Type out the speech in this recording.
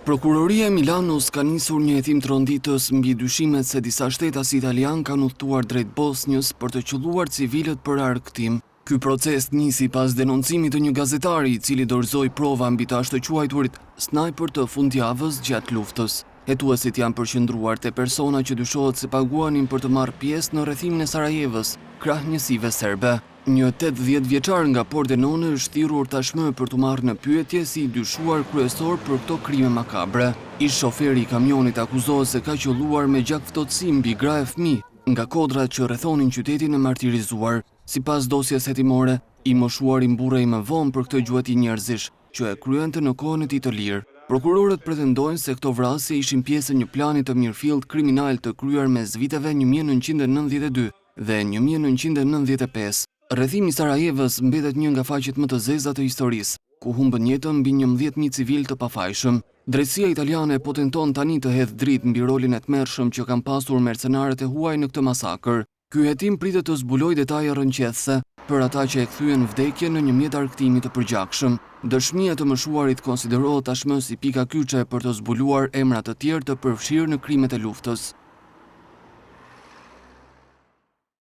Prokuroria e Milanos ka nisur një hetim tronditës mbi dyshimet se disa shtetas italian kanë udhëtuar drejt Bosnjës për të qelluar civilët për argëtim. Ky proces nisi pas denoncimit të një gazetari i cili dorëzoi prova mbi të ashtuquajturit snajper të fundjavës gjatë luftës. Hetuesit janë përqendruar te persona që dyshohet se paguanin për të marrë pjesë në rrethimin e Sarajevës, krah njësive serbe. Një 80 vjeçar nga Pordenone është thirrur tashmë për të marrë në pyetje si i dyshuar kryesor për këto krime makabre. Ish shoferi i kamionit akuzohet se ka qelluar me gjak ftohtësi mbi gra e fëmijë nga kodrat që rrethonin qytetin e martirizuar. Sipas dosjes hetimore, i moshuari mburrej më vonë për këtë gjueti njerëzish që e kryente në kohën e tij të lirë. Prokurorët pretendojnë se këto vrasje ishin pjesë e një plani të mirëfillt kriminal të kryer mes viteve 1992 dhe 1995. Rrethimi i Sarajevës mbetet një nga faqet më të zeza të historisë, ku humbën jetën mbi 11.000 civil të pafajshëm. Drejtësia italiane po tenton tani të hedhë dritë mbi rolin e tmerrshëm që kanë pasur mercenarët e huaj në këtë masakër. Ky hetim pritet të zbulojë detaje rrënqethse për ata që e kthyen vdekjen në një mjet argëtimi të përgjakshëm. Dëshmia të mëshuarit konsiderohet tashmë si pika kyçe për të zbuluar emra të tjerë të përfshirë në krimet e luftës.